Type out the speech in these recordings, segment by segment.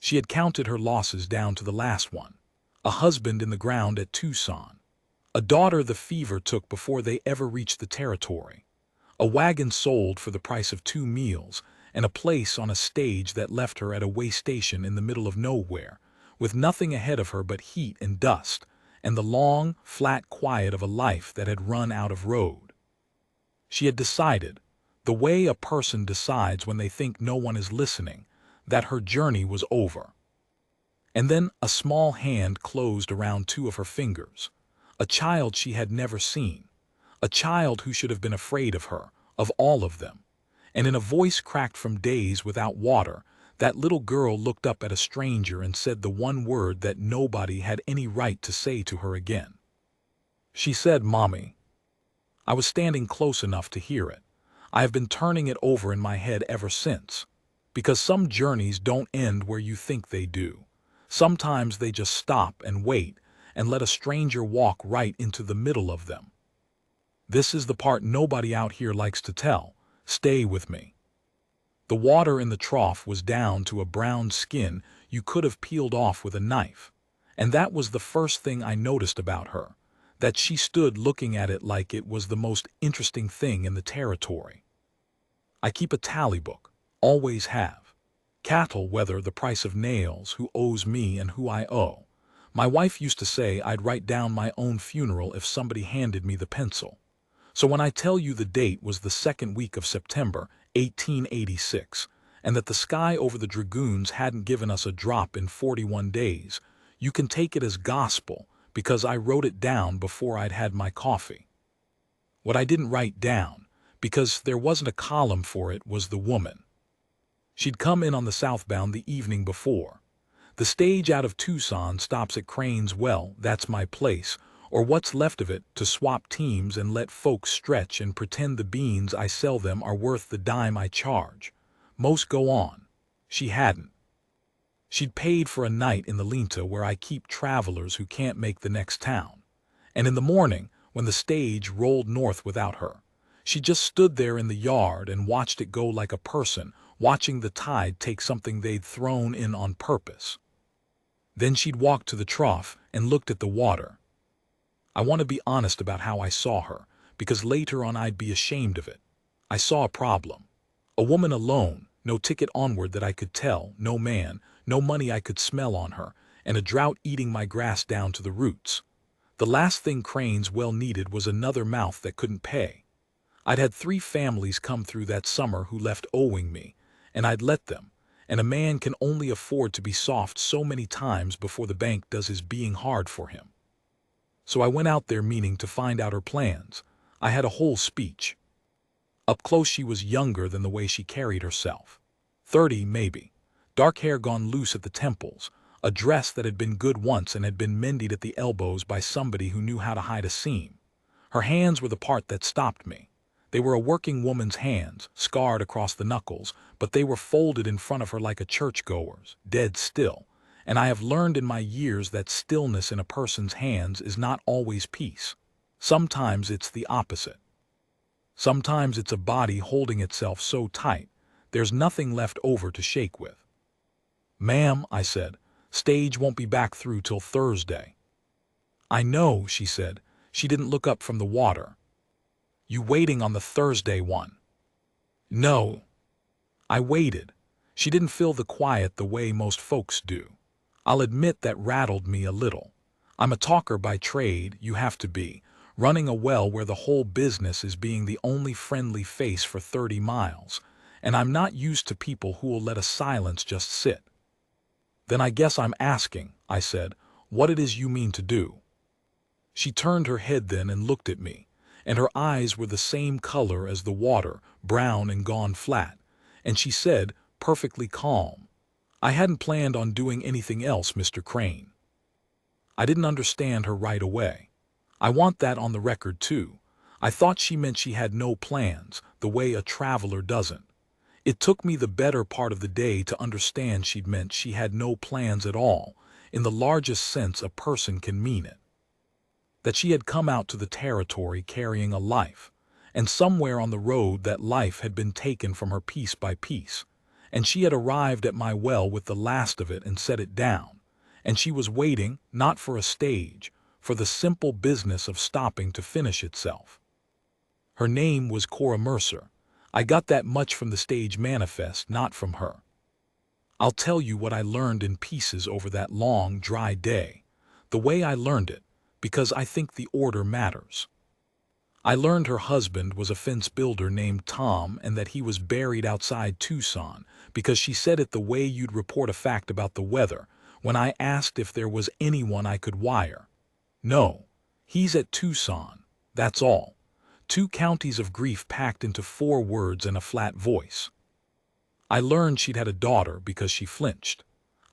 She had counted her losses down to the last one. A husband in the ground at Tucson. A daughter the fever took before they ever reached the territory. A wagon sold for the price of 2 meals, and a place on a stage that left her at a waystation in the middle of nowhere, with nothing ahead of her but heat and dust, and the long, flat quiet of a life that had run out of road. She had decided, the way a person decides when they think no one is listening, that her journey was over. And then a small hand closed around 2 of her fingers. A child she had never seen. A child who should have been afraid of her, of all of them. And in a voice cracked from days without water, that little girl looked up at a stranger and said the one word that nobody had any right to say to her again. She said, "Mommy." I was standing close enough to hear it. I have been turning it over in my head ever since. Because some journeys don't end where you think they do. Sometimes they just stop and wait and let a stranger walk right into the middle of them. This is the part nobody out here likes to tell. Stay with me. The water in the trough was down to a brown skin you could have peeled off with a knife. And that was the first thing I noticed about her, that she stood looking at it like it was the most interesting thing in the territory. I keep a tally book, always have. Cattle, weather, the price of nails, who owes me and who I owe. My wife used to say I'd write down my own funeral if somebody handed me the pencil. So when I tell you the date was the 2nd week of September, 1886, and that the sky over the Dragoons hadn't given us a drop in 41 days, you can take it as gospel because I wrote it down before I'd had my coffee. What I didn't write down, because there wasn't a column for it, was the woman. She'd come in on the southbound the evening before. The stage out of Tucson stops at Crane's Well, that's my place, or what's left of it, to swap teams and let folks stretch and pretend the beans I sell them are worth the dime I charge. Most go on. She hadn't. She'd paid for a night in the Linta where I keep travelers who can't make the next town. And in the morning, when the stage rolled north without her, she just stood there in the yard and watched it go like a person watching the tide take something they'd thrown in on purpose. Then she'd walk to the trough and looked at the water. I want to be honest about how I saw her, because later on I'd be ashamed of it. I saw a problem. A woman alone, no ticket onward that I could tell, no man, no money I could smell on her, and a drought eating my grass down to the roots. The last thing Crane's Well needed was another mouth that couldn't pay. I'd had 3 families come through that summer who left owing me, and I'd let them, and a man can only afford to be soft so many times before the bank does his being hard for him. So I went out there meaning to find out her plans. I had a whole speech. Up close she was younger than the way she carried herself. 30 maybe. Dark hair gone loose at the temples, a dress that had been good once and had been mended at the elbows by somebody who knew how to hide a seam. Her hands were the part that stopped me. They were a working woman's hands, scarred across the knuckles, but they were folded in front of her like a churchgoer's, dead still. And I have learned in my years that stillness in a person's hands is not always peace. Sometimes it's the opposite. Sometimes it's a body holding itself so tight, there's nothing left over to shake with. "Ma'am," I said, "stage won't be back through till Thursday." "I know," she said. She didn't look up from the water. "You waiting on the Thursday one?" "No." I waited. She didn't fill the quiet the way most folks do. I'll admit that rattled me a little. I'm a talker by trade, you have to be, running a well where the whole business is being the only friendly face for 30 miles, and I'm not used to people who'll let a silence just sit. "Then I guess I'm asking," I said, "what it is you mean to do." She turned her head then and looked at me, and her eyes were the same color as the water, brown and gone flat, and she said, perfectly calm, "I hadn't planned on doing anything else, Mr. Crane." I didn't understand her right away. I want that on the record too. I thought she meant she had no plans, the way a traveler doesn't. It took me the better part of the day to understand she'd meant she had no plans at all, in the largest sense a person can mean it. That she had come out to the territory carrying a life, and somewhere on the road that life had been taken from her piece by piece, and she had arrived at my well with the last of it and set it down, and she was waiting, not for a stage, for the simple business of stopping to finish itself. Her name was Cora Mercer. I got that much from the stage manifest, not from her. I'll tell you what I learned in pieces over that long, dry day, the way I learned it, because I think the order matters. I learned her husband was a fence builder named Tom and that he was buried outside Tucson, because she said it the way you'd report a fact about the weather when I asked if there was anyone I could wire. No, he's at Tucson, that's all. 2 counties of grief packed into 4 words and a flat voice. I learned she'd had a daughter because she flinched.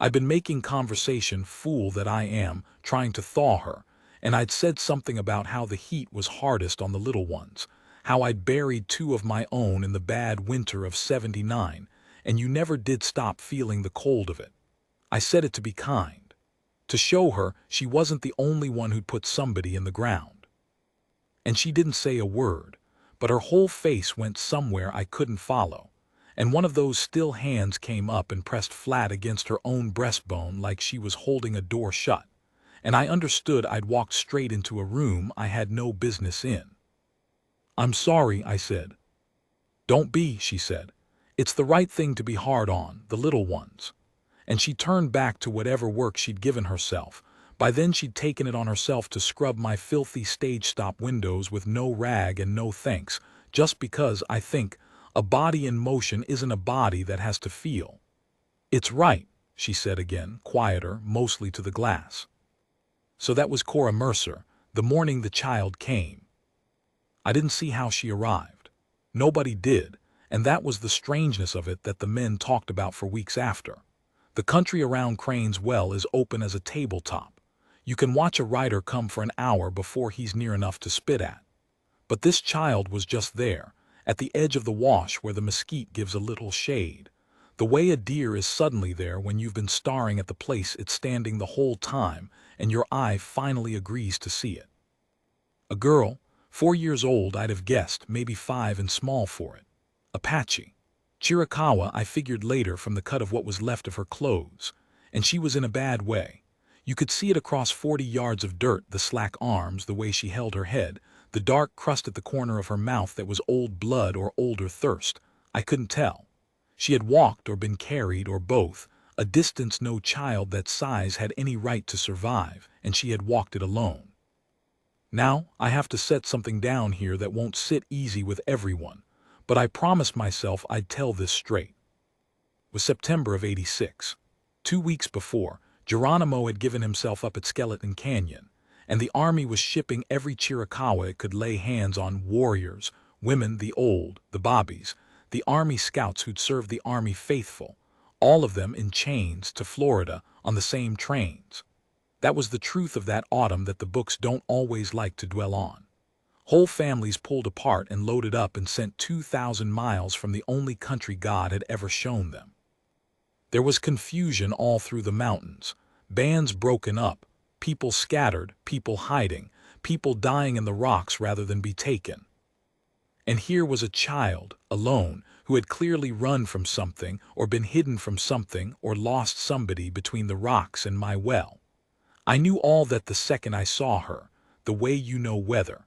I'd been making conversation, fool that I am, trying to thaw her, and I'd said something about how the heat was hardest on the little ones, how I'd buried 2 of my own in the bad winter of '79, and you never did stop feeling the cold of it. I said it to be kind, to show her she wasn't the only one who'd put somebody in the ground. And she didn't say a word, but her whole face went somewhere I couldn't follow, and one of those still hands came up and pressed flat against her own breastbone like she was holding a door shut, and I understood I'd walked straight into a room I had no business in. "I'm sorry," I said. "Don't be," she said. "It's the right thing to be hard on the little ones." And she turned back to whatever work she'd given herself. By then she'd taken it on herself to scrub my filthy stage stop windows with no rag and no thanks, just because I think a body in motion isn't a body that has to feel. "It's right," she said again, quieter, mostly to the glass. So that was Cora Mercer, the morning the child came. I didn't see how she arrived. Nobody did, and that was the strangeness of it that the men talked about for weeks after. The country around Crane's Well is open as a tabletop. You can watch a rider come for an hour before he's near enough to spit at. But this child was just there, at the edge of the wash where the mesquite gives a little shade. The way a deer is suddenly there when you've been staring at the place it's standing the whole time and your eye finally agrees to see it. A girl, 4 years old I'd have guessed, maybe 5 and small for it. Apache. Chiricahua I figured later from the cut of what was left of her clothes, and she was in a bad way. You could see it across 40 yards of dirt, the slack arms, the way she held her head, the dark crust at the corner of her mouth that was old blood or older thirst. I couldn't tell. She had walked or been carried or both, a distance no child that size had any right to survive, and she had walked it alone. Now, I have to set something down here that won't sit easy with everyone, but I promised myself I'd tell this straight. It was September of '86. 2 weeks before, Geronimo had given himself up at Skeleton Canyon, and the army was shipping every Chiricahua it could lay hands on: warriors, women, the old, the bobbies, the army scouts who'd served the army faithful, all of them in chains to Florida on the same trains. That was the truth of that autumn that the books don't always like to dwell on. Whole families pulled apart and loaded up and sent 2,000 miles from the only country God had ever shown them. There was confusion all through the mountains, bands broken up, people scattered, people hiding, people dying in the rocks rather than be taken. And here was a child, alone, who had clearly run from something or been hidden from something or lost somebody between the rocks and my well. I knew all that the second I saw her, the way you know weather.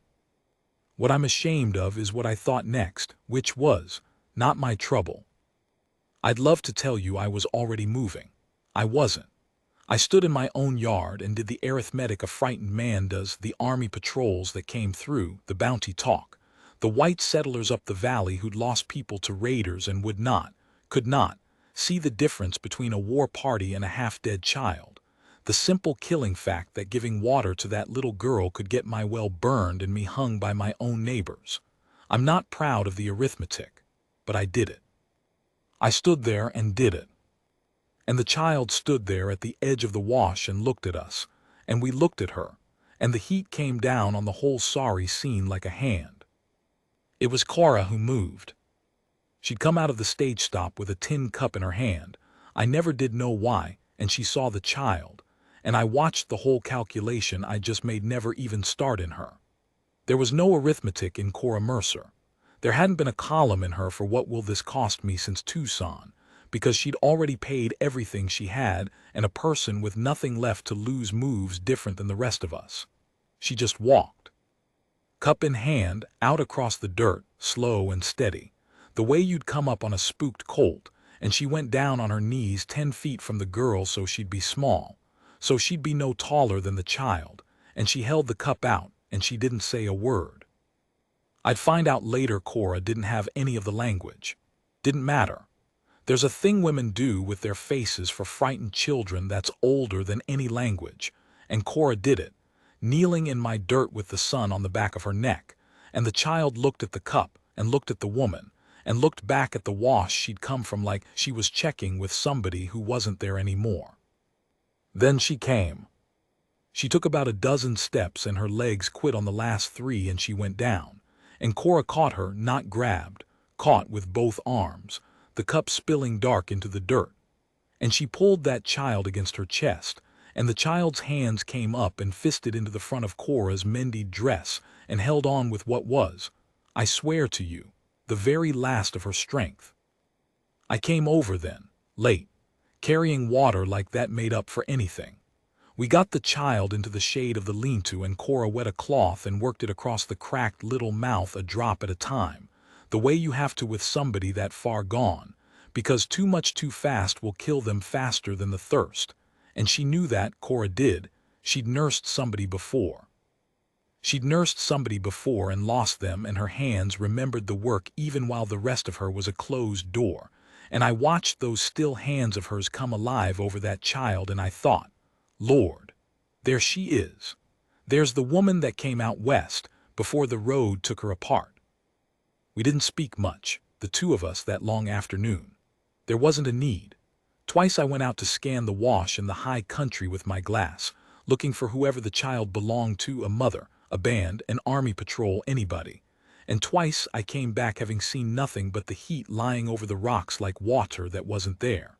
What I'm ashamed of is what I thought next, which was not my trouble. I'd love to tell you I was already moving. I wasn't. I stood in my own yard and did the arithmetic a frightened man does, the army patrols that came through, the bounty talk, the white settlers up the valley who'd lost people to raiders and would not, could not, see the difference between a war party and a half-dead child, the simple killing fact that giving water to that little girl could get my well burned and me hung by my own neighbors. I'm not proud of the arithmetic, but I did it. I stood there and did it. And the child stood there at the edge of the wash and looked at us, and we looked at her, and the heat came down on the whole sorry scene like a hand. It was Cora who moved. She'd come out of the stage stop with a tin cup in her hand. I never did know why, and she saw the child, and I watched the whole calculation I just made never even start in her. There was no arithmetic in Cora Mercer. There hadn't been a column in her for what will this cost me since Tucson, because she'd already paid everything she had, and a person with nothing left to lose moves different than the rest of us. She just walked, cup in hand, out across the dirt, slow and steady, the way you'd come up on a spooked colt, and she went down on her knees 10 feet from the girl so she'd be small, so she'd be no taller than the child, and she held the cup out, and she didn't say a word. I'd find out later Cora didn't have any of the language. Didn't matter. There's a thing women do with their faces for frightened children that's older than any language, and Cora did it, kneeling in my dirt with the sun on the back of her neck, and the child looked at the cup, and looked at the woman, and looked back at the wash she'd come from like she was checking with somebody who wasn't there anymore. Then she came. She took about a dozen steps and her legs quit on the last 3 and she went down, and Cora caught her, not grabbed, caught with both arms, the cup spilling dark into the dirt, and she pulled that child against her chest, and the child's hands came up and fisted into the front of Cora's mended dress and held on with what was, I swear to you, the very last of her strength. I came over then, late, carrying water like that made up for anything. We got the child into the shade of the lean-to and Cora wet a cloth and worked it across the cracked little mouth a drop at a time, the way you have to with somebody that far gone, because too much too fast will kill them faster than the thirst, and she knew that, Cora did. She'd nursed somebody before. She'd nursed somebody before and lost them, and her hands remembered the work even while the rest of her was a closed door, and I watched those still hands of hers come alive over that child, and I thought, Lord, there she is. There's the woman that came out west before the road took her apart. We didn't speak much, the two of us, that long afternoon. There wasn't a need. Twice I went out to scan the wash in the high country with my glass, looking for whoever the child belonged to, a mother, a band, an army patrol, anybody. And twice I came back having seen nothing but the heat lying over the rocks like water that wasn't there.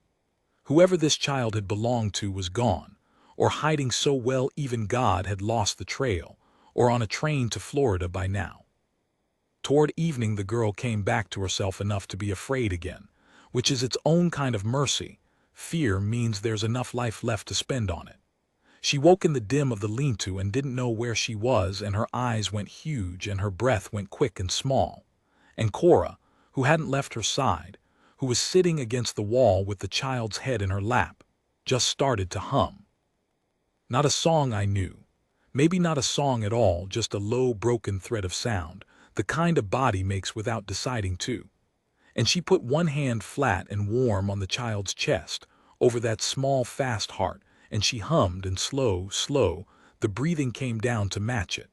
Whoever this child had belonged to was gone, or hiding so well even God had lost the trail, or on a train to Florida by now. Toward evening the girl came back to herself enough to be afraid again, which is its own kind of mercy. Fear means there's enough life left to spend on it. She woke in the dim of the lean-to and didn't know where she was, and her eyes went huge and her breath went quick and small. And Cora, who hadn't left her side, who was sitting against the wall with the child's head in her lap, just started to hum. Not a song I knew. Maybe not a song at all, just a low, broken thread of sound, the kind a body makes without deciding to. And she put one hand flat and warm on the child's chest, over that small, fast heart, and she hummed, and slow, the breathing came down to match it.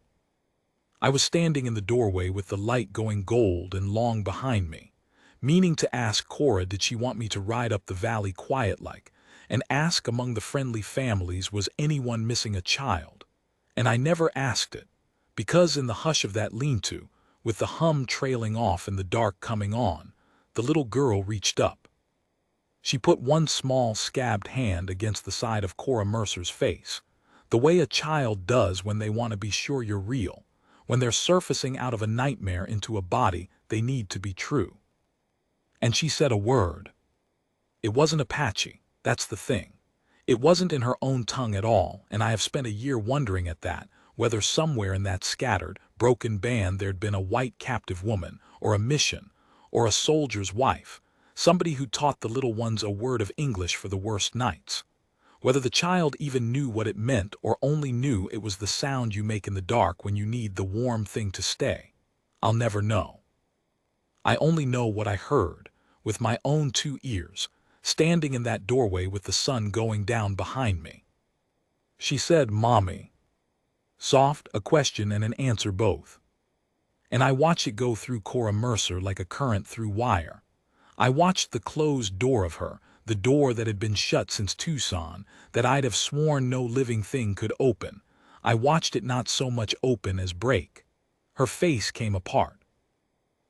I was standing in the doorway with the light going gold and long behind me, meaning to ask Cora did she want me to ride up the valley quiet-like, and ask among the friendly families was anyone missing a child. And I never asked it, because in the hush of that lean-to, with the hum trailing off and the dark coming on, the little girl reached up. She put one small scabbed hand against the side of Cora Mercer's face, the way a child does when they want to be sure you're real, when they're surfacing out of a nightmare into a body they need to be true. And she said a word. It wasn't Apache, that's the thing. It wasn't in her own tongue at all, and I have spent a year wondering at that, whether somewhere in that scattered, broken band there'd been a white captive woman, or a mission, or a soldier's wife, somebody who taught the little ones a word of English for the worst nights. Whether the child even knew what it meant or only knew it was the sound you make in the dark when you need the warm thing to stay, I'll never know. I only know what I heard, with my own 2 ears, standing in that doorway with the sun going down behind me. She said, "Mommy." Soft, a question and an answer both. And I watched it go through Cora Mercer like a current through wire. I watched the closed door of her, the door that had been shut since Tucson, that I'd have sworn no living thing could open. I watched it not so much open as break. Her face came apart.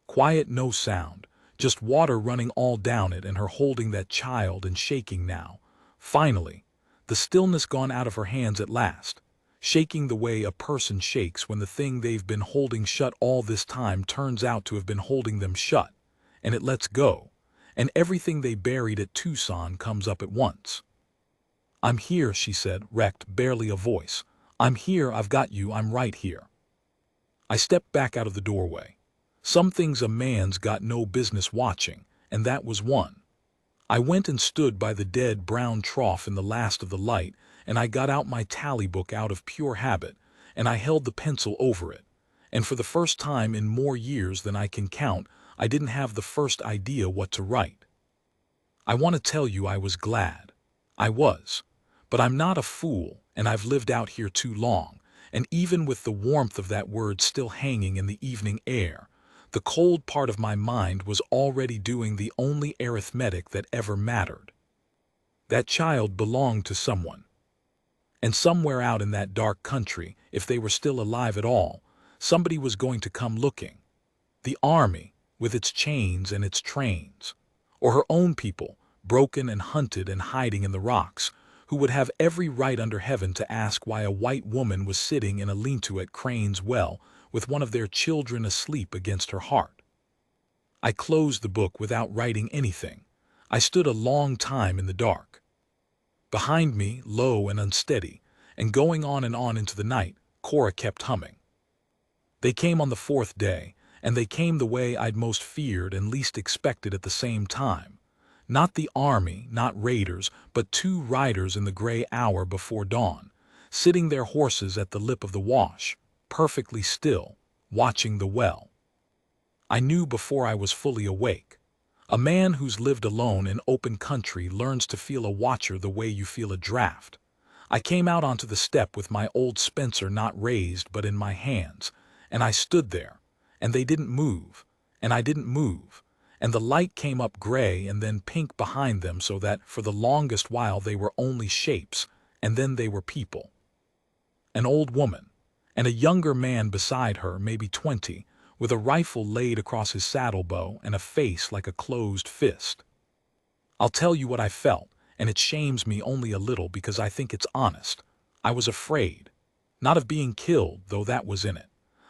Quiet, no sound, just water running all down it and her holding that child and shaking now. Finally, the stillness gone out of her hands at last, shaking the way a person shakes when the thing they've been holding shut all this time turns out to have been holding them shut, and it lets go. and everything they buried at Tucson comes up at once. "I'm here," she said, wrecked, barely a voice. "I'm here, I've got you, I'm right here." I stepped back out of the doorway. Some things a man's got no business watching, and that was one. I went and stood by the dead brown trough in the last of the light, and I got out my tally book out of pure habit, and I held the pencil over it. And for the first time in more years than I can count, I didn't have the first idea what to write. I want to tell you I was glad. I was. But I'm not a fool, and I've lived out here too long, and even with the warmth of that word still hanging in the evening air, the cold part of my mind was already doing the only arithmetic that ever mattered. That child belonged to someone. And somewhere out in that dark country, if they were still alive at all, somebody was going to come looking. The army, with its chains and its trains. Or her own people, broken and hunted and hiding in the rocks, who would have every right under heaven to ask why a white woman was sitting in a lean-to at Crane's Well with one of their children asleep against her heart. I closed the book without writing anything. I stood a long time in the dark. Behind me, low and unsteady, and going on and on into the night, Cora kept humming. They came on the fourth day, and they came the way I'd most feared and least expected at the same time. Not the army, not raiders, but two riders in the gray hour before dawn, sitting their horses at the lip of the wash, perfectly still, watching the well. I knew before I was fully awake. A man who's lived alone in open country learns to feel a watcher the way you feel a draft. I came out onto the step with my old Spencer not raised but in my hands, and I stood there, and they didn't move, and I didn't move, and the light came up gray and then pink behind them so that for the longest while they were only shapes, and then they were people. An old woman, and a younger man beside her, maybe 20, with a rifle laid across his saddle bow and a face like a closed fist. I'll tell you what I felt, and it shames me only a little because I think it's honest. I was afraid. Not of being killed, though that was in it.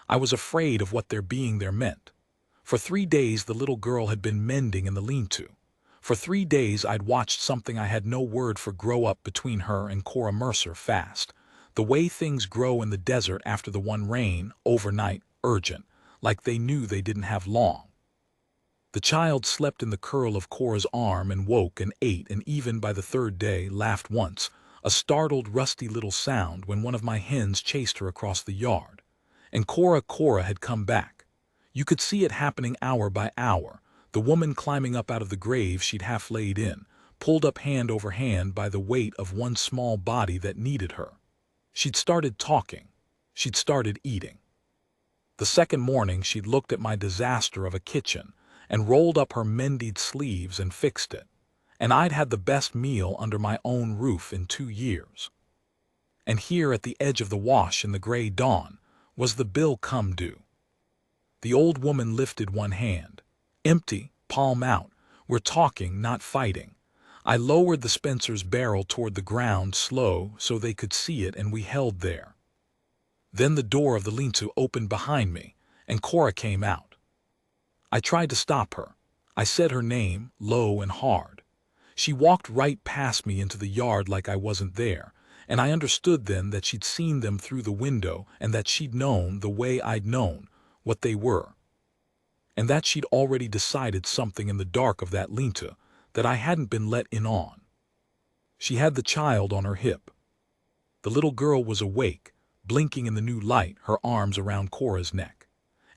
I was afraid of what their being there meant. For 3 days the little girl had been mending in the lean-to. For 3 days I'd watched something I had no word for grow up between her and Cora Mercer fast. The way things grow in the desert after the one rain, overnight, urgent, like they knew they didn't have long. The child slept in the curl of Cora's arm and woke and ate and even by the third day laughed once, a startled rusty little sound when one of my hens chased her across the yard. And Cora had come back. You could see it happening hour by hour, the woman climbing up out of the grave she'd half laid in, pulled up hand over hand by the weight of one small body that needed her. She'd started talking. She'd started eating. The second morning she'd looked at my disaster of a kitchen and rolled up her mended sleeves and fixed it. And I'd had the best meal under my own roof in 2 years. And here at the edge of the wash in the gray dawn was the bill come due. The old woman lifted one hand. Empty, palm out. We're talking, not fighting. I lowered the Spencer's barrel toward the ground slow so they could see it, and we held there. Then the door of the lean-to opened behind me, and Cora came out. I tried to stop her. I said her name, low and hard. She walked right past me into the yard like I wasn't there, and I understood then that she'd seen them through the window and that she'd known, the way I'd known, what they were. And that she'd already decided something in the dark of that lean-to that I hadn't been let in on. She had the child on her hip. The little girl was awake, blinking in the new light, her arms around Cora's neck.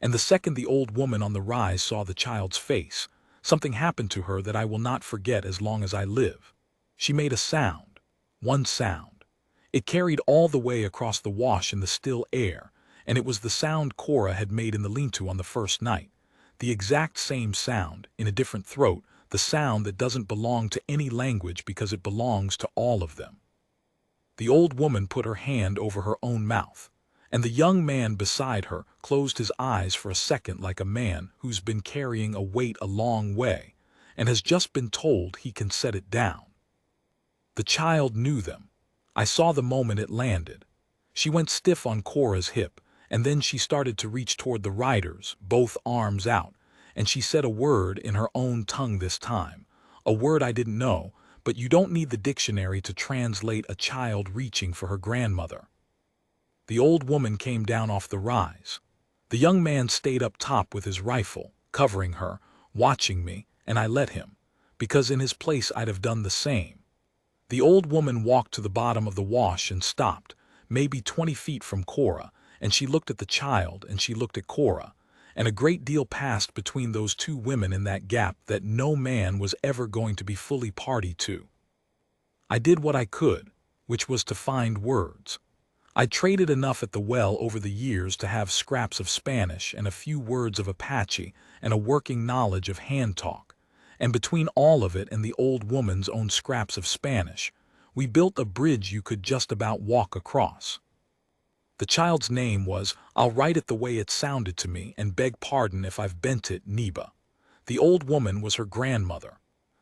And the second the old woman on the rise saw the child's face, something happened to her that I will not forget as long as I live. She made a sound, one sound. It carried all the way across the wash in the still air, and it was the sound Cora had made in the lean-to on the first night. The exact same sound, in a different throat, the sound that doesn't belong to any language because it belongs to all of them. The old woman put her hand over her own mouth, and the young man beside her closed his eyes for a second like a man who's been carrying a weight a long way and has just been told he can set it down. The child knew them. I saw the moment it landed. She went stiff on Cora's hip, and then she started to reach toward the riders, both arms out, and she said a word in her own tongue this time, a word I didn't know, but you don't need the dictionary to translate a child reaching for her grandmother. The old woman came down off the rise. The young man stayed up top with his rifle, covering her, watching me, and I let him, because in his place I'd have done the same. The old woman walked to the bottom of the wash and stopped, maybe 20 feet from Cora, and she looked at the child and she looked at Cora, and a great deal passed between those two women in that gap that no man was ever going to be fully party to. I did what I could, which was to find words. I'd traded enough at the well over the years to have scraps of Spanish and a few words of Apache and a working knowledge of hand talk, and between all of it and the old woman's own scraps of Spanish, we built a bridge you could just about walk across. The child's name was, I'll write it the way it sounded to me and beg pardon if I've bent it, Neba. The old woman was her grandmother.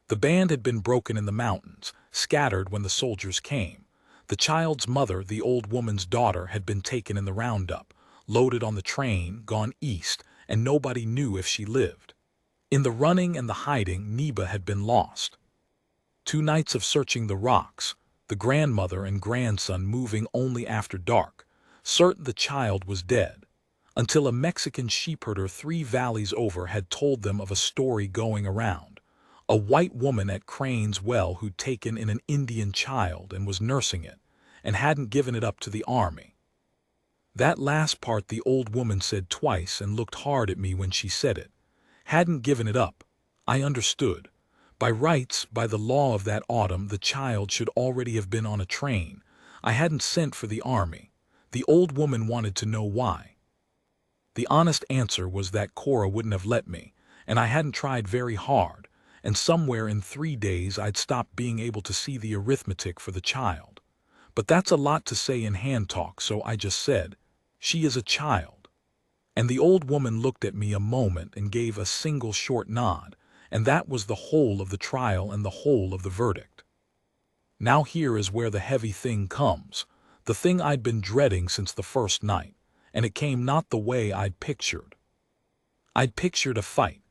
The band had been broken in the mountains, scattered when the soldiers came. The child's mother, the old woman's daughter, had been taken in the roundup, loaded on the train, gone east, and nobody knew if she lived. In the running and the hiding, Neba had been lost. 2 nights of searching the rocks, the grandmother and grandson moving only after dark, certain the child was dead, until a Mexican sheepherder 3 valleys over had told them of a story going around. A white woman at Crane's Well who'd taken in an Indian child and was nursing it, and hadn't given it up to the army. That last part the old woman said twice and looked hard at me when she said it. Hadn't given it up. I understood. By rights, by the law of that autumn, the child should already have been on a train. I hadn't sent for the army. The old woman wanted to know why. The honest answer was that Cora wouldn't have let me, and I hadn't tried very hard, and somewhere in 3 days I'd stopped being able to see the arithmetic for the child. But that's a lot to say in hand talk, so I just said, she is a child. And the old woman looked at me a moment and gave a single short nod, and that was the whole of the trial and the whole of the verdict. Now here is where the heavy thing comes, the thing I'd been dreading since the first night, and it came not the way I'd pictured. I'd pictured a fight.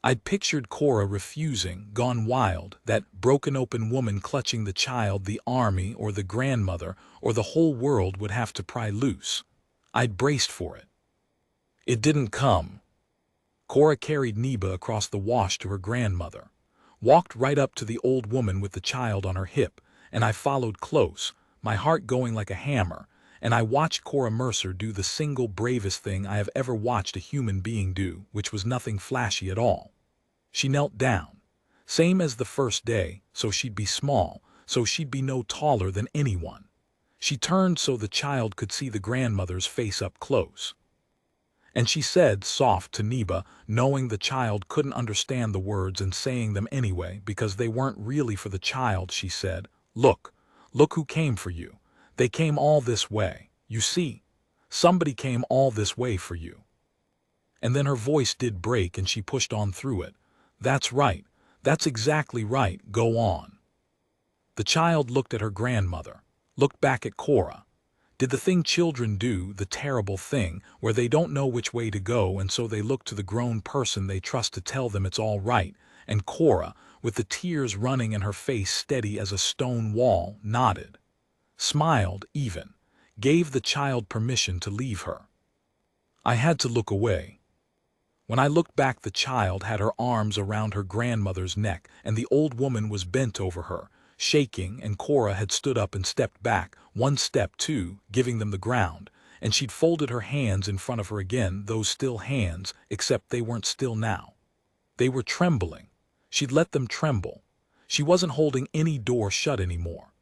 I'd pictured Cora refusing, gone wild, that broken open woman clutching the child the army or the grandmother or the whole world would have to pry loose. I'd braced for it. It didn't come. Cora carried Neba across the wash to her grandmother, walked right up to the old woman with the child on her hip, and I followed close, my heart going like a hammer, and I watched Cora Mercer do the single bravest thing I have ever watched a human being do, which was nothing flashy at all. She knelt down, same as the first day, so she'd be small, so she'd be no taller than anyone. She turned so the child could see the grandmother's face up close. And she said, soft to Neba, knowing the child couldn't understand the words and saying them anyway because they weren't really for the child, she said, look who came for you. They came all this way, you see. Somebody came all this way for you. And then her voice did break and she pushed on through it. That's right, that's exactly right, go on. The child looked at her grandmother, looked back at Cora. Did the thing children do, the terrible thing, where they don't know which way to go and so they look to the grown person they trust to tell them it's all right, and Cora, with the tears running and her face steady as a stone wall, nodded, smiled even, gave the child permission to leave her. I had to look away. When I looked back, the child had her arms around her grandmother's neck and the old woman was bent over her, shaking, and Cora had stood up and stepped back, 1 step, 2, giving them the ground, and she'd folded her hands in front of her again, those still hands, except they weren't still now. They were trembling. She'd let them tremble. She wasn't holding any door shut anymore.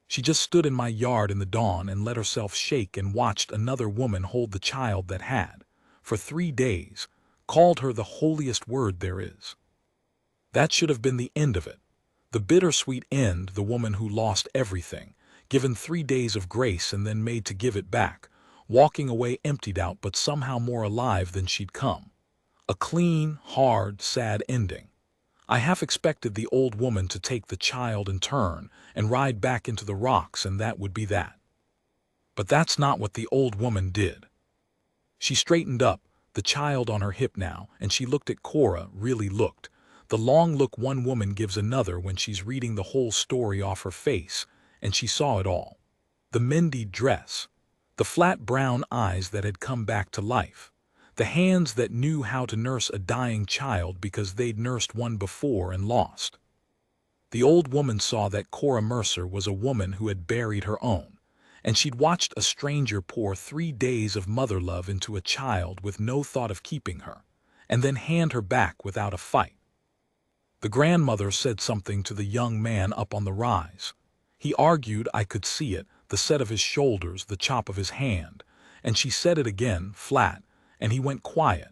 She just stood in my yard in the dawn and let herself shake and watched another woman hold the child that had, for 3 days, called her the holiest word there is. That should have been the end of it. The bittersweet end, the woman who lost everything, given 3 days of grace and then made to give it back, walking away emptied out but somehow more alive than she'd come. A clean, hard, sad ending. I half expected the old woman to take the child and turn and ride back into the rocks, and that would be that. But that's not what the old woman did. She straightened up, the child on her hip now, and she looked at Cora, really looked. The long look one woman gives another when she's reading the whole story off her face, and she saw it all. The mended dress, the flat brown eyes that had come back to life, the hands that knew how to nurse a dying child because they'd nursed one before and lost. The old woman saw that Cora Mercer was a woman who had buried her own, and she'd watched a stranger pour 3 days of mother love into a child with no thought of keeping her, and then hand her back without a fight. The grandmother said something to the young man up on the rise. He argued, I could see it, the set of his shoulders, the chop of his hand, and she said it again, flat, and he went quiet.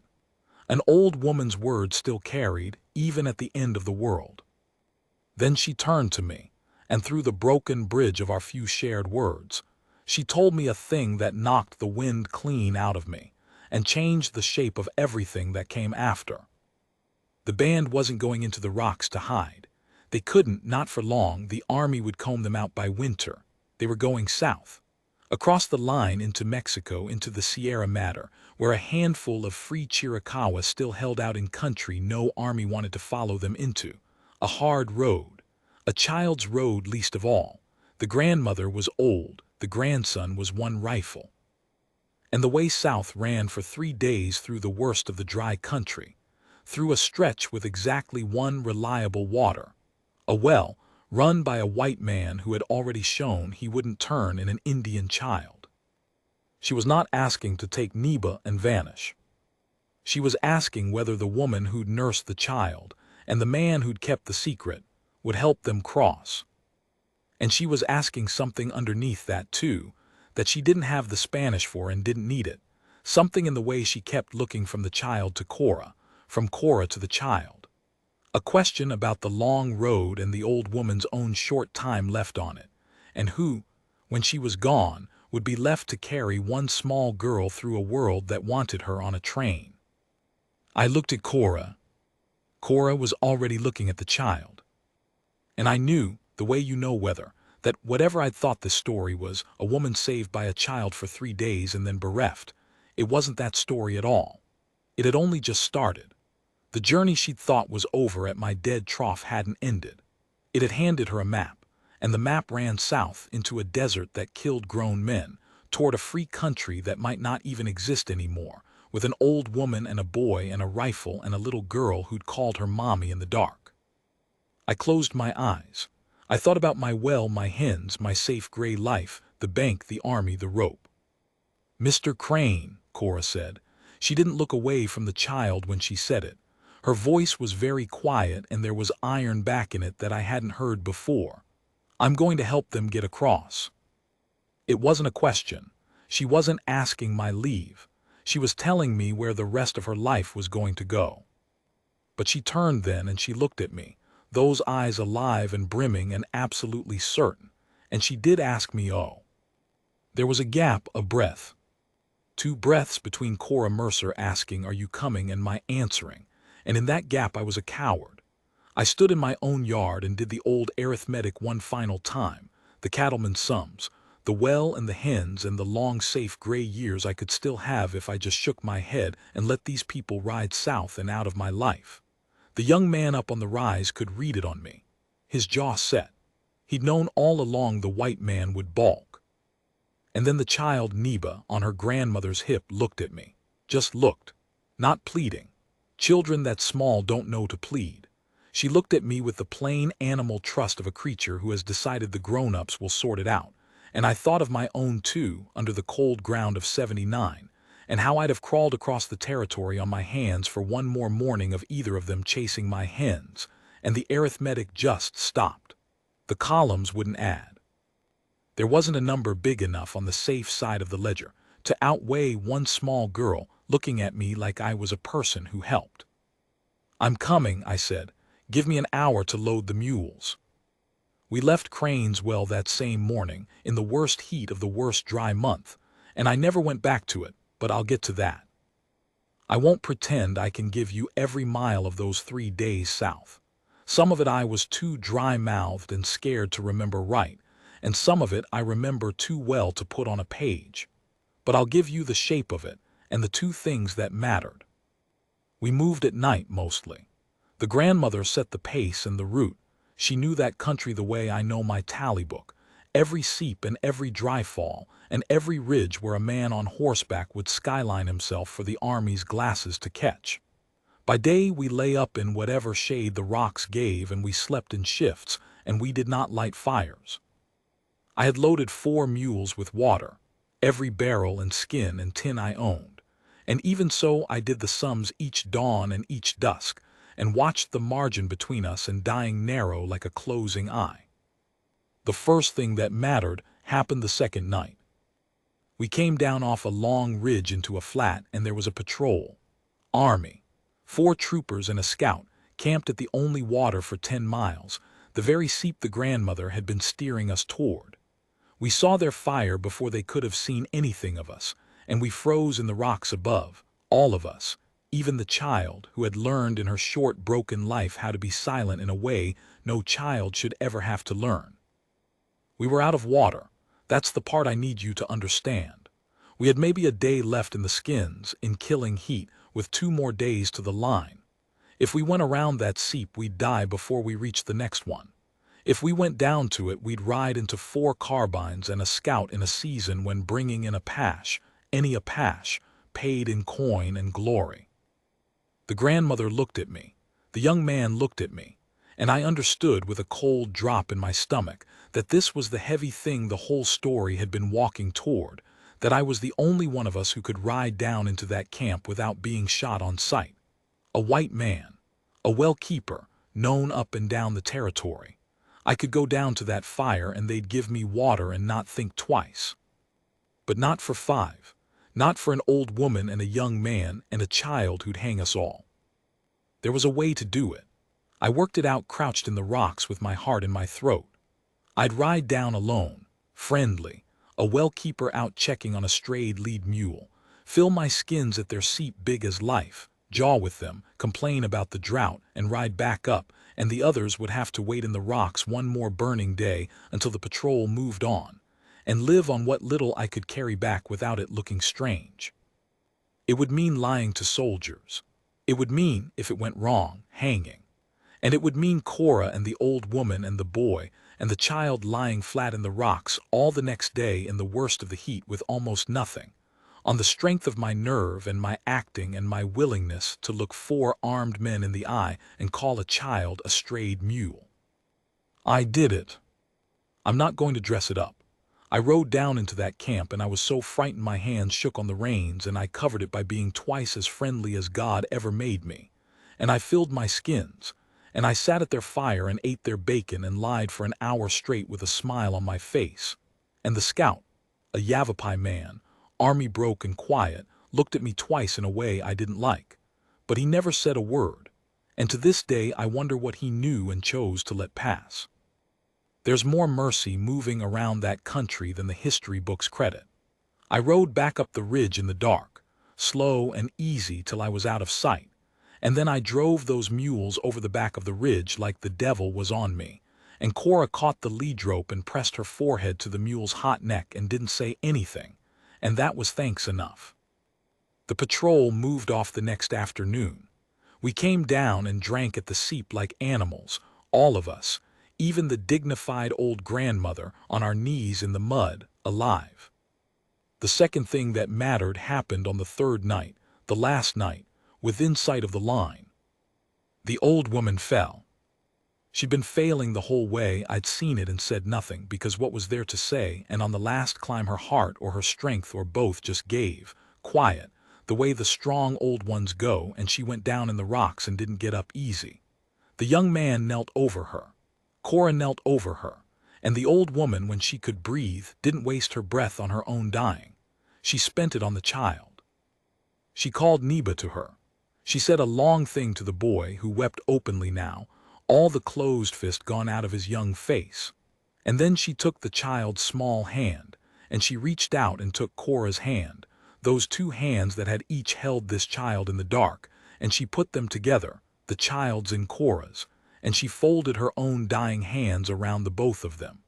An old woman's words still carried, even at the end of the world. Then she turned to me, and through the broken bridge of our few shared words, she told me a thing that knocked the wind clean out of me, and changed the shape of everything that came after. The band wasn't going into the rocks to hide. They couldn't, not for long. The army would comb them out by winter. They were going south, across the line into Mexico, into the Sierra Madre, where a handful of free Chiricahuas still held out in country no army wanted to follow them into. A hard road, a child's road least of all. The grandmother was old, the grandson was one rifle. And the way south ran for 3 days through the worst of the dry country, through a stretch with exactly one reliable water, a well run by a white man who had already shown he wouldn't turn in an Indian child. She was not asking to take Neba and vanish. She was asking whether the woman who'd nursed the child and the man who'd kept the secret would help them cross. And she was asking something underneath that too, that she didn't have the Spanish for and didn't need it, something in the way she kept looking from the child to Cora, from Cora to the child. A question about the long road and the old woman's own short time left on it, and who, when she was gone, would be left to carry one small girl through a world that wanted her on a train. I looked at Cora. Cora was already looking at the child. And I knew, the way you know whether, that whatever I'd thought this story was, a woman saved by a child for 3 days and then bereft, it wasn't that story at all. It had only just started. The journey she'd thought was over at my dead trough hadn't ended. It had handed her a map, and the map ran south into a desert that killed grown men, toward a free country that might not even exist anymore, with an old woman and a boy and a rifle and a little girl who'd called her mommy in the dark. I closed my eyes. I thought about my well, my hens, my safe gray life, the bank, the army, the rope. Mr. Crane, Cora said. She didn't look away from the child when she said it. Her voice was very quiet, and there was iron back in it that I hadn't heard before. I'm going to help them get across. It wasn't a question. She wasn't asking my leave. She was telling me where the rest of her life was going to go. But she turned then and she looked at me, those eyes alive and brimming and absolutely certain, and she did ask me, oh. There was a gap, a breath. 2 breaths between Cora Mercer asking, are you coming, and my answering. And in that gap I was a coward. I stood in my own yard and did the old arithmetic one final time, the cattleman's sums, the well and the hens and the long safe gray years I could still have if I just shook my head and let these people ride south and out of my life. The young man up on the rise could read it on me. His jaw set. He'd known all along the white man would balk. And then the child Neba on her grandmother's hip looked at me. Just looked. Not pleading. Children that small don't know to plead. She looked at me with the plain animal trust of a creature who has decided the grown-ups will sort it out, and I thought of my own too, under the cold ground of 79, and how I'd have crawled across the territory on my hands for one more morning of either of them chasing my hens, and the arithmetic just stopped. The columns wouldn't add. There wasn't a number big enough on the safe side of the ledger to outweigh one small girl looking at me like I was a person who helped. I'm coming, I said. Give me an hour to load the mules. We left Crane's well that same morning, in the worst heat of the worst dry month, and I never went back to it, but I'll get to that. I won't pretend I can give you every mile of those 3 days south. Some of it I was too dry-mouthed and scared to remember right, and some of it I remember too well to put on a page. But I'll give you the shape of it, and the two things that mattered. We moved at night mostly. The grandmother set the pace and the route. She knew that country the way I know my tally book. Every seep and every dry fall, and every ridge where a man on horseback would skyline himself for the army's glasses to catch. By day we lay up in whatever shade the rocks gave, and we slept in shifts, and we did not light fires. I had loaded 4 mules with water, every barrel and skin and tin I owned, and even so I did the sums each dawn and each dusk, and watched the margin between us and dying narrow like a closing eye. The first thing that mattered happened the second night. We came down off a long ridge into a flat, and there was a patrol. Army. 4 troopers and a scout, camped at the only water for 10 miles, the very seep the grandmother had been steering us toward. We saw their fire before they could have seen anything of us, and we froze in the rocks above, all of us, even the child who had learned in her short, broken life how to be silent in a way no child should ever have to learn. We were out of water. That's the part I need you to understand. We had maybe a day left in the skins, in killing heat, with 2 more days to the line. If we went around that seep, we'd die before we reached the next one. If we went down to it, we'd ride into 4 carbines and a scout in a season when bringing in Apache, any Apache, paid in coin and glory. The grandmother looked at me. The young man looked at me. And I understood with a cold drop in my stomach that this was the heavy thing the whole story had been walking toward, that I was the only one of us who could ride down into that camp without being shot on sight. A white man, a well-keeper, known up and down the territory. I could go down to that fire and they'd give me water and not think twice. But not for 5. Not for an old woman and a young man and a child who'd hang us all. There was a way to do it. I worked it out crouched in the rocks with my heart in my throat. I'd ride down alone, friendly, a well-keeper out checking on a strayed lead mule, fill my skins at their seat big as life, jaw with them, complain about the drought, and ride back up, and the others would have to wait in the rocks one more burning day until the patrol moved on, and live on what little I could carry back without it looking strange. It would mean lying to soldiers. It would mean, if it went wrong, hanging. And it would mean Cora and the old woman and the boy and the child lying flat in the rocks all the next day in the worst of the heat with almost nothing, on the strength of my nerve and my acting and my willingness to look 4 armed men in the eye and call a child a strayed mule. I did it. I'm not going to dress it up. I rode down into that camp and I was so frightened my hands shook on the reins, and I covered it by being twice as friendly as God ever made me. And I filled my skins. And I sat at their fire and ate their bacon and lied for an hour straight with a smile on my face. And the scout, a Yavapai man, army broke and quiet, looked at me twice in a way I didn't like. But he never said a word. And to this day I wonder what he knew and chose to let pass. There's more mercy moving around that country than the history books credit. I rode back up the ridge in the dark, slow and easy till I was out of sight. And then I drove those mules over the back of the ridge like the devil was on me, and Cora caught the lead rope and pressed her forehead to the mule's hot neck and didn't say anything, and that was thanks enough. The patrol moved off the next afternoon. We came down and drank at the seep like animals, all of us, even the dignified old grandmother, on our knees in the mud, alive. The second thing that mattered happened on the 3rd night, the last night, within sight of the line. The old woman fell. She'd been failing the whole way. I'd seen it and said nothing, because what was there to say? And on the last climb her heart or her strength or both just gave, quiet, the way the strong old ones go, and she went down in the rocks and didn't get up easy. The young man knelt over her. Cora knelt over her. And the old woman, when she could breathe, didn't waste her breath on her own dying. She spent it on the child. She called Neba to her. She said a long thing to the boy, who wept openly now, all the closed fist gone out of his young face. And then she took the child's small hand, and she reached out and took Cora's hand, those 2 hands that had each held this child in the dark, and she put them together, the child's in Cora's, and she folded her own dying hands around the both of them.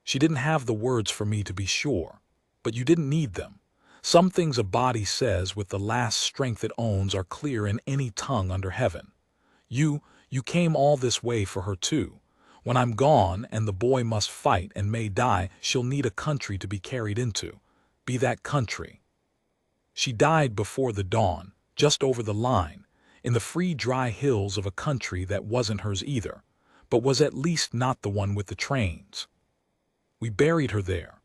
She didn't have the words for me, to be sure, but you didn't need them. Some things a body says with the last strength it owns are clear in any tongue under heaven. You came all this way for her too. When I'm gone and the boy must fight and may die, she'll need a country to be carried into. Be that country. She died before the dawn, just over the line, in the free dry hills of a country that wasn't hers either, but was at least not the one with the trains. We buried her there.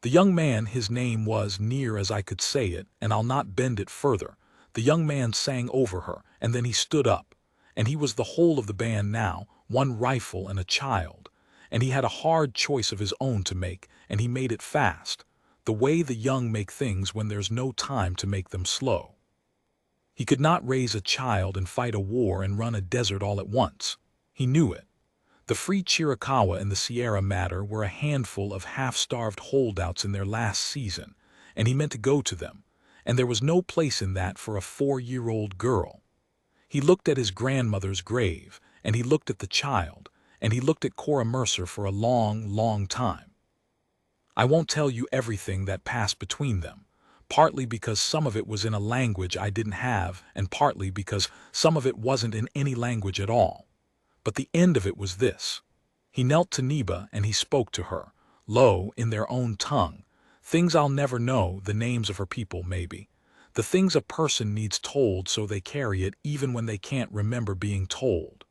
The young man, his name was, near as I could say it, and I'll not bend it further, the young man sang over her, and then he stood up, and he was the whole of the band now, one rifle and a child, and he had a hard choice of his own to make, and he made it fast, the way the young make things when there's no time to make them slow. He could not raise a child and fight a war and run a desert all at once. He knew it. The free Chiricahua and the Sierra Matter were a handful of half-starved holdouts in their last season, and he meant to go to them, and there was no place in that for a 4-year-old girl. He looked at his grandmother's grave, and he looked at the child, and he looked at Cora Mercer for a long, long time. I won't tell you everything that passed between them, partly because some of it was in a language I didn't have, and partly because some of it wasn't in any language at all. But the end of it was this. He knelt to Neba and he spoke to her, low, in their own tongue, things I'll never know, the names of her people maybe, the things a person needs told so they carry it even when they can't remember being told.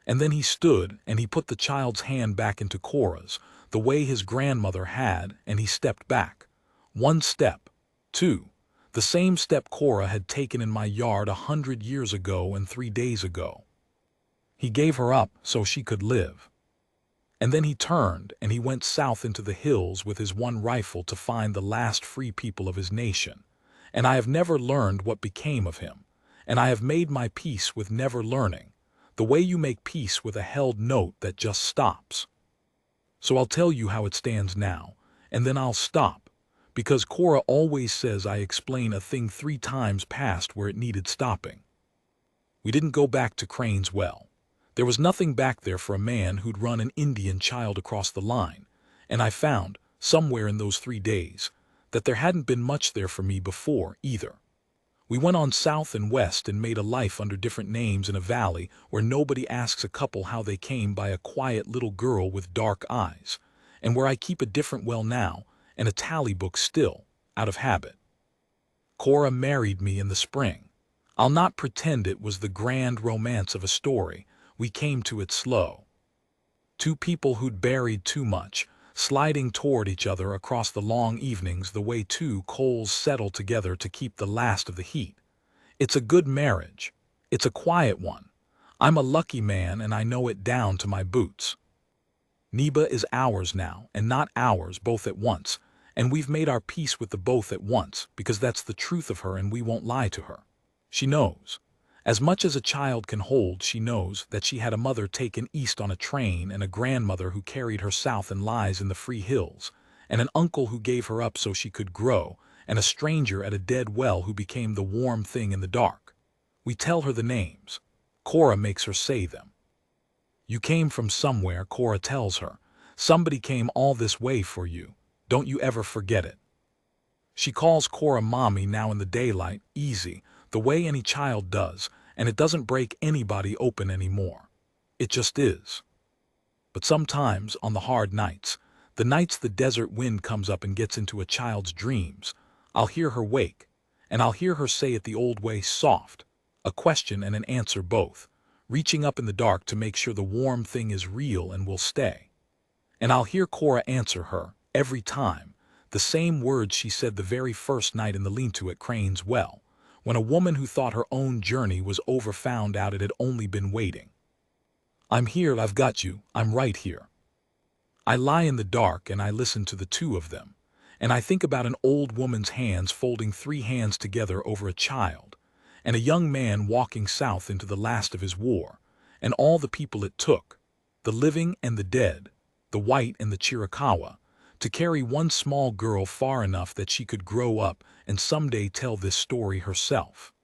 And then he stood and he put the child's hand back into Cora's, the way his grandmother had, and he stepped back. 1 step, 2, the same step Cora had taken in my yard 100 years ago and 3 days ago. He gave her up so she could live. And then he turned and he went south into the hills with his one rifle to find the last free people of his nation. And I have never learned what became of him, and I have made my peace with never learning, the way you make peace with a held note that just stops. So I'll tell you how it stands now, and then I'll stop, because Cora always says I explain a thing 3 times past where it needed stopping. We didn't go back to Crane's Well. There was nothing back there for a man who'd run an Indian child across the line, and I found, somewhere in those 3 days, that there hadn't been much there for me before either. We went on south and west and made a life under different names in a valley where nobody asks a couple how they came by a quiet little girl with dark eyes, and where I keep a different well now and a tally book still, out of habit. Cora married me in the spring. I'll not pretend it was the grand romance of a story. We came to it slow. 2 people who'd buried too much, sliding toward each other across the long evenings the way 2 coals settle together to keep the last of the heat. It's a good marriage. It's a quiet one. I'm a lucky man and I know it down to my boots. Neba is ours now, and not ours both at once, and we've made our peace with the both at once because that's the truth of her and we won't lie to her. She knows. As much as a child can hold, she knows that she had a mother taken east on a train and a grandmother who carried her south and lies in the free hills, and an uncle who gave her up so she could grow, and a stranger at a dead well who became the warm thing in the dark. We tell her the names. Cora makes her say them. You came from somewhere, Cora tells her. Somebody came all this way for you. Don't you ever forget it. She calls Cora Mommy now in the daylight, easy, the way any child does, and it doesn't break anybody open anymore. It just is. But sometimes, on the hard nights, the nights the desert wind comes up and gets into a child's dreams, I'll hear her wake, and I'll hear her say it the old way, soft, a question and an answer both, reaching up in the dark to make sure the warm thing is real and will stay. And I'll hear Cora answer her, every time, the same words she said the very first night in the lean-to at Crane's Well, when a woman who thought her own journey was over found out it had only been waiting. I'm here, I've got you, I'm right here. I lie in the dark and I listen to the 2 of them, and I think about an old woman's hands folding 3 hands together over a child, and a young man walking south into the last of his war, and all the people it took, the living and the dead, the white and the Chiricahua, to carry one small girl far enough that she could grow up and someday tell this story herself.